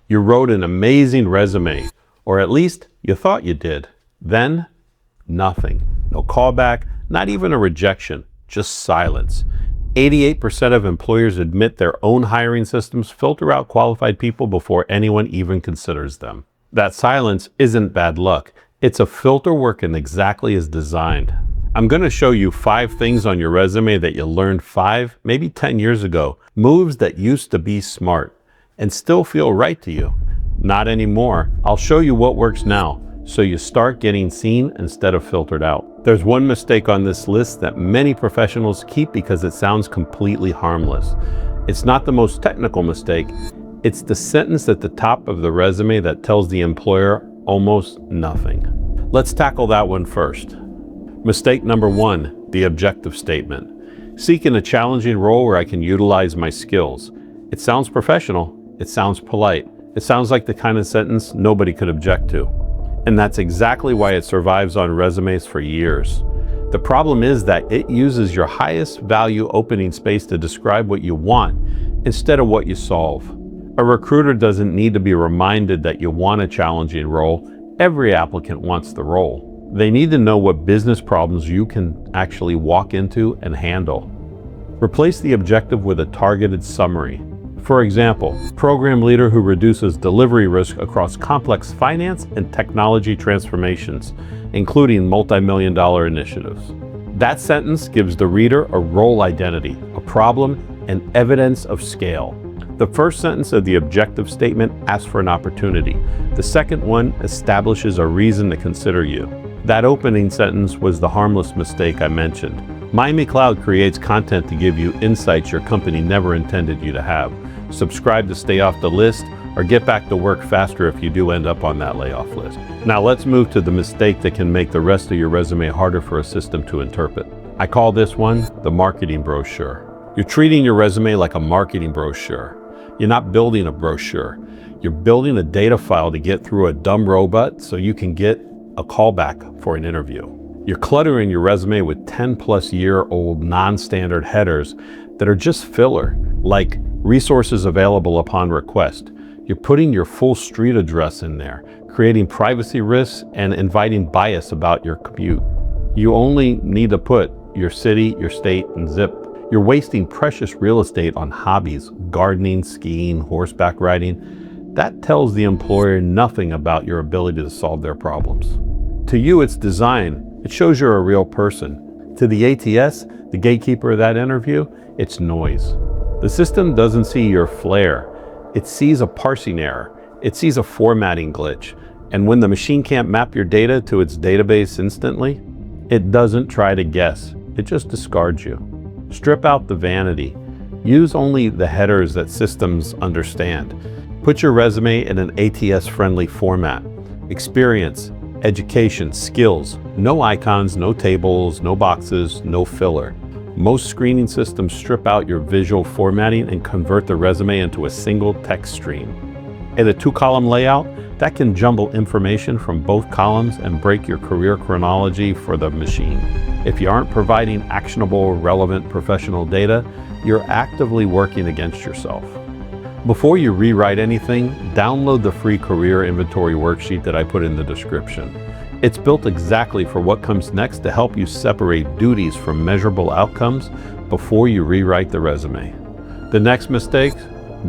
You wrote an amazing resume, or at least you thought you did. Then, nothing. No callback, not even a rejection, just silence. 88% of employers admit their own hiring systems filter out qualified people before anyone even considers them. That silence isn't bad luck. It's a filter working exactly as designed. I'm going to show you 5 things on your resume that you learned 5, maybe 10 years ago. Moves that used to be smart and still feel right to you. Not anymore. I'll show you what works now, so you start getting seen instead of filtered out. There's one mistake on this list that many professionals keep because it sounds completely harmless. It's not the most technical mistake. It's the sentence at the top of the resume that tells the employer almost nothing. Let's tackle that one first. Mistake number 1, the objective statement. Seeking a challenging role where I can utilize my skills. It sounds professional. It sounds polite. It sounds like the kind of sentence nobody could object to. And that's exactly why it survives on resumes for years. The problem is that it uses your highest value opening space to describe what you want instead of what you solve. A recruiter doesn't need to be reminded that you want a challenging role. Every applicant wants the role. They need to know what business problems you can actually walk into and handle. Replace the objective with a targeted summary. For example, program leader who reduces delivery risk across complex finance and technology transformations, including multi-million-dollar initiatives. That sentence gives the reader a role identity, a problem, and evidence of scale. The first sentence of the objective statement asks for an opportunity. The second one establishes a reason to consider you. That opening sentence was the harmless mistake I mentioned. Miami Cloud creates content to give you insights your company never intended you to have. Subscribe to stay off the list, or get back to work faster if you do end up on that layoff list. Now let's move to the mistake that can make the rest of your resume harder for a system to interpret. I call this one the marketing brochure. You're treating your resume like a marketing brochure. You're not building a brochure. You're building a data file to get through a dumb robot so you can get a callback for an interview. You're cluttering your resume with 10-plus-year-old non-standard headers that are just filler, like resources available upon request. You're putting your full street address in there, creating privacy risks and inviting bias about your commute. You only need to put your city, your state, and zip. You're wasting precious real estate on hobbies, gardening, skiing, horseback riding. That tells the employer nothing about your ability to solve their problems. To you, it's design. It shows you're a real person. To the ATS, the gatekeeper of that interview, it's noise. The system doesn't see your flair. It sees a parsing error. It sees a formatting glitch. And when the machine can't map your data to its database instantly, it doesn't try to guess. It just discards you. Strip out the vanity. Use only the headers that systems understand. Put your resume in an ATS-friendly format. Experience, education, skills. No icons, no tables, no boxes, no filler. Most screening systems strip out your visual formatting and convert the resume into a single text stream. In a 2-column layout, that can jumble information from both columns and break your career chronology for the machine. If you aren't providing actionable, relevant professional data, you're actively working against yourself. Before you rewrite anything, download the free career inventory worksheet that I put in the description. It's built exactly for what comes next to help you separate duties from measurable outcomes before you rewrite the resume. The next mistake,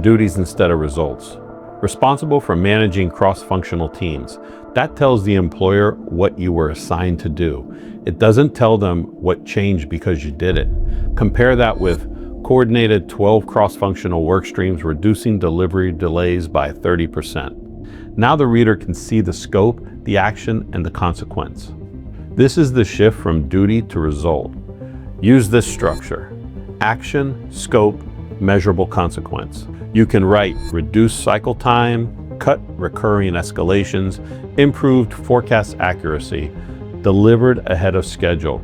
duties instead of results. Responsible for managing cross-functional teams. That tells the employer what you were assigned to do. It doesn't tell them what changed because you did it. Compare that with coordinated 12 cross-functional work streams, reducing delivery delays by 30%. Now the reader can see the scope, the action, and the consequence. This is the shift from duty to result. Use this structure: action, scope, measurable consequence. You can write reduced cycle time, cut recurring escalations, improved forecast accuracy, delivered ahead of schedule,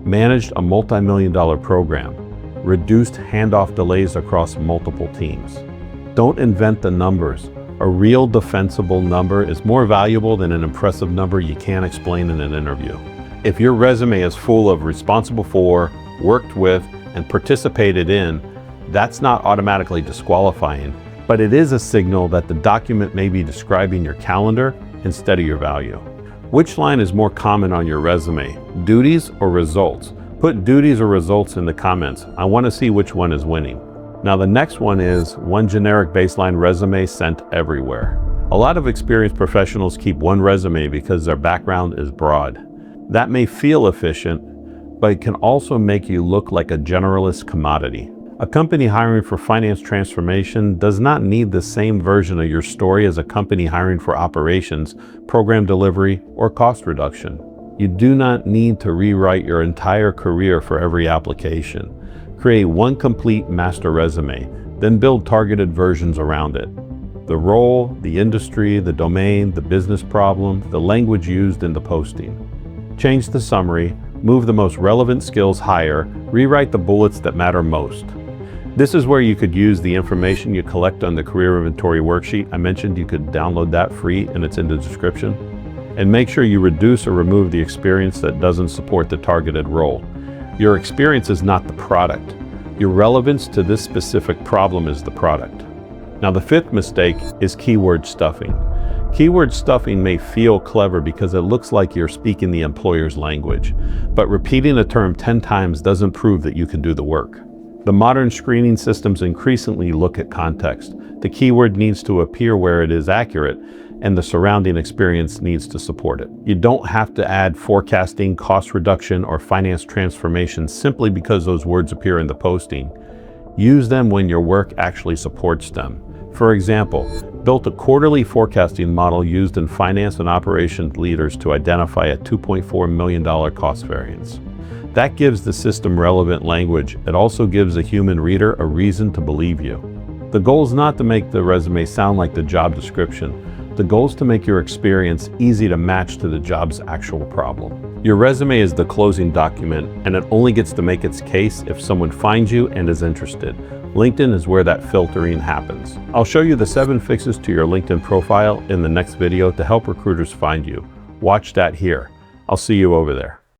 managed a multi-million-dollar program, reduced handoff delays across multiple teams. Don't invent the numbers. A real defensible number is more valuable than an impressive number you can't explain in an interview. If your resume is full of responsible for, worked with, and participated in, that's not automatically disqualifying. but it is a signal that the document may be describing your calendar instead of your value. Which line is more common on your resume, duties or results? Put duties or results in the comments. I want to see which one is winning. Now the next one is one generic baseline resume sent everywhere. A lot of experienced professionals keep one resume because their background is broad. That may feel efficient, but it can also make you look like a generalist commodity. A company hiring for finance transformation does not need the same version of your story as a company hiring for operations, program delivery, or cost reduction. You do not need to rewrite your entire career for every application. Create one complete master resume, then build targeted versions around it. The role, the industry, the domain, the business problem, the language used in the posting. Change the summary, move the most relevant skills higher, rewrite the bullets that matter most. This is where you could use the information you collect on the career inventory worksheet. I mentioned you could download that free and it's in the description. And make sure you reduce or remove the experience that doesn't support the targeted role. Your experience is not the product. Your relevance to this specific problem is the product. Now the fifth mistake is keyword stuffing. Keyword stuffing may feel clever because it looks like you're speaking the employer's language, but repeating a term 10 times doesn't prove that you can do the work. The modern screening systems increasingly look at context. The keyword needs to appear where it is accurate, and the surrounding experience needs to support it. You don't have to add forecasting, cost reduction, or finance transformation simply because those words appear in the posting. Use them when your work actually supports them. For example, built a quarterly forecasting model used in finance and operations leaders to identify a $2.4 million cost variance. That gives the system relevant language. It also gives a human reader a reason to believe you. The goal is not to make the resume sound like the job description. The goal is to make your experience easy to match to the job's actual problem. Your resume is the closing document, and it only gets to make its case if someone finds you and is interested. LinkedIn is where that filtering happens. I'll show you the 7 fixes to your LinkedIn profile in the next video to help recruiters find you. Watch that here. I'll see you over there.